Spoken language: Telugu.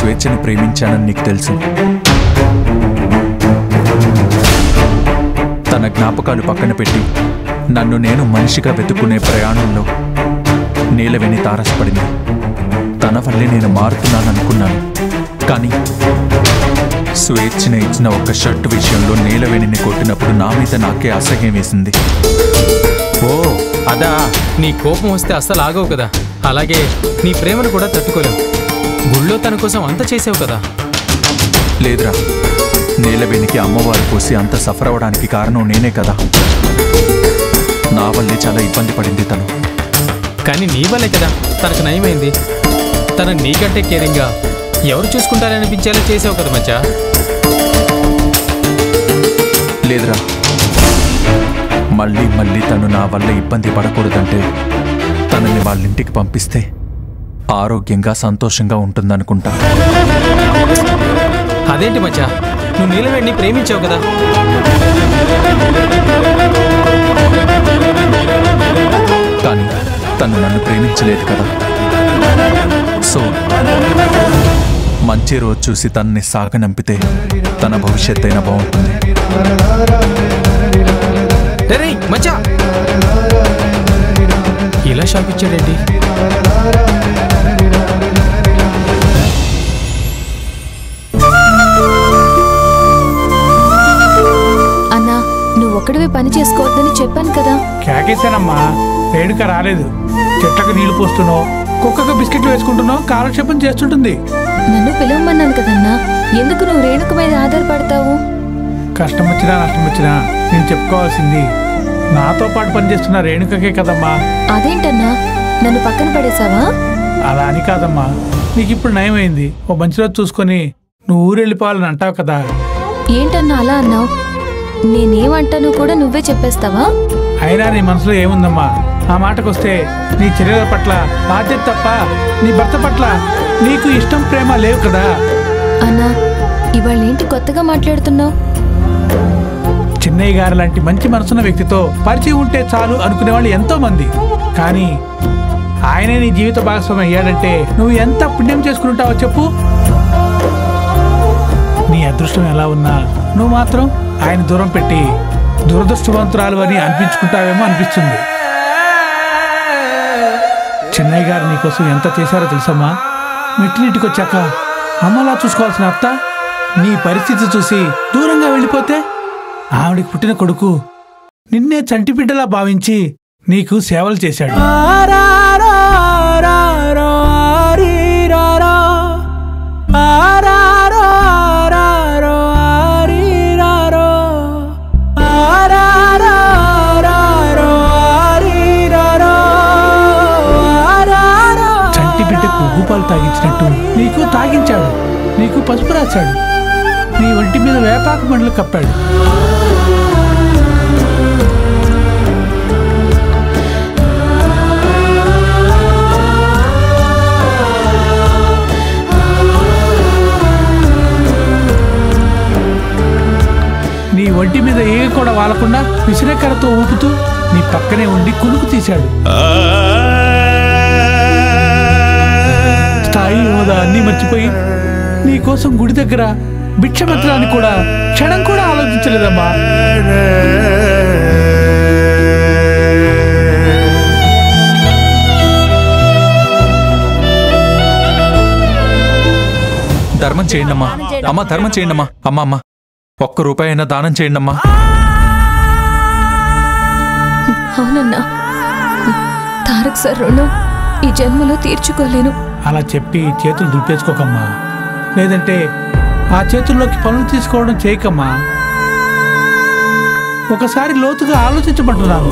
స్వేచ్ఛని ప్రేమించానని నీకు తెలుసు. తన జ్ఞాపకాలు పక్కన పెట్టి నన్ను నేను మనిషిగా వెతుక్కునే ప్రయాణంలో నీలవేణి తారసపడింది. తన వల్లే నేను మారుతున్నాననుకున్నాను. కానీ స్వేచ్ఛని ఇచ్చిన ఒక్క షర్ట్ విషయంలో నీలవేణిని కొట్టినప్పుడు నా మీద నాకే అసహ్యం వేసింది. ఓ అదా, నీ కోపం వస్తే అస్సలు ఆగవు కదా. అలాగే నీ ప్రేమను కూడా తట్టుకోలేవు. గుళ్ళో తన కోసం అంత చేసావు కదా. లేదురా, నీలవేణికి అమ్మవారు కోసి అంత సఫర్ అవ్వడానికి కారణం నేనే కదా. నా వల్లే చాలా ఇబ్బంది పడింది తను. కానీ నీ వల్లే కదా తనకు నయమైంది. తను నీకంటే కేరింగ్గా ఎవరు చూసుకుంటారనిపించేలా చేసావు కదా మచ్చా. లేదురా, మళ్ళీ మళ్ళీ తను నా వల్ల ఇబ్బంది పడకూడదంటే తనని వాళ్ళింటికి పంపిస్తే ఆరోగ్యంగా సంతోషంగా ఉంటుందనుకుంటా. అదేంటి మచ్చా, నువ్వు నీలవేణిని ప్రేమించావు కదా. కానీ తను నన్ను ప్రేమించలేదు కదా. సో మంచి రోజు చూసి తనని సాగనంపితే తన భవిష్యత్ అయినా బాగుంటుంది. మచ్చా ఇలా షాక్ ఇచ్చాడేంటి? అన్నా, నువ్వు ఒక్కడివే పని చేసుకోవద్దని చెప్పాను కదా. కేకేశానమ్మా, రేణుక రాలేదు. చెట్లకు నీళ్లు పోస్తున్నావు, కుక్కకు బిస్కెట్లు వేసుకుంటున్నావు, కాలక్షేపం చేస్తుంటుంది. నన్ను పిలవమన్నాను కదన్నా, ఎందుకు నువ్వు రేణుక మీద ఆధారపడతావు? కష్టం వచ్చినా నష్టం వచ్చినా నేను చెప్పుకోవాల్సింది నాతో పాటు పనిచేస్తున్న రేణుకకే కదమ్మా. అదేంటన్నా, నన్ను పక్కన పడేసావా? అలా అని కాదమ్మా, నీకు ఇప్పుడు నయమైంది. ఓ మంచి రోజు చూసుకొని నువ్వు ఊరెళ్ళిపోవాలని అంటావు కదా. ఏంటన్నా అలా అన్నావు? నేనేమంటాను కూడా నువ్వే చెప్పేస్తావా? అయినా నీ మనసులో ఏముందమ్మా? ఆ మాటకొస్తే నీ చర్యల పట్ల బాధ్యత తప్ప నీ భర్త పట్ల నీకు ఇష్టం ప్రేమ లేవు కదా. అన్నా, ఇవాళ ఏంటి కొత్తగా మాట్లాడుతున్నావు? చిన్నయ్య గారు లాంటి మంచి మనసున్న వ్యక్తితో పరిచయం ఉంటే చాలు అనుకునే వాళ్ళు ఎంతో మంది. కానీ ఆయనే నీ జీవిత భాగస్వామి అయ్యాడంటే నువ్వు ఎంత పుణ్యం చేసుకుంటావో చెప్పు. నీ అదృష్టం ఎలా ఉన్నా నువ్వు మాత్రం ఆయన దూరం పెట్టి దురదృష్టవంతురాలు అని అనిపించుకుంటావేమో అనిపిస్తుంది. చిన్నయ్య గారు నీకోసం ఎంత చేశారో తెలుసమ్మా. మెట్టినింటికి వచ్చాక అమ్మలా చూసుకోవాల్సిన అత్త నీ పరిస్థితి చూసి దూరంగా వెళ్ళిపోతే ఆవిడికి పుట్టిన కొడుకు నిన్నే చంటి బిడ్డలా భావించి నీకు సేవలు చేశాడు. చంటి బిడ్డకు ఉగ్గుపాలు తాగించినట్టు నీకు తాగించాడు. నీకు పసుపు రాశాడు. నీ ఒంటి మీద వేపాకు మండలు కప్పాడు. నీ ఒంటి మీద ఏ కూడా వాలకుండా విసిరేకరతో ఊపుతూ నీ పక్కనే ఉండి కునుకు తీశాడు. స్థాయి హోదా అన్నీ మర్చిపోయి నీ కోసం గుడి దగ్గర భిక్షమెత్తడాన్ని కూడా క్షణం కూడా ఆలోచించలేదమ్మా. ధర్మం చేయండమ్మా. అమ్మ ధర్మం చేయండమ్మా. అమ్మ అమ్మ ఒక్క రూపాయి అయినా దానం చేయండమ్మా. అవునన్నా, తారక్ సార్ రుణం ఈ జన్మలో తీర్చుకోలేను. అలా చెప్పి చేతులు దులిపేసుకోకమ్మా. లేదంటే ఆ చేతుల్లోకి పనులు తీసుకోవడం చేయకమ్మా. ఒకసారి లోతుగా ఆలోచించమంటున్నాను.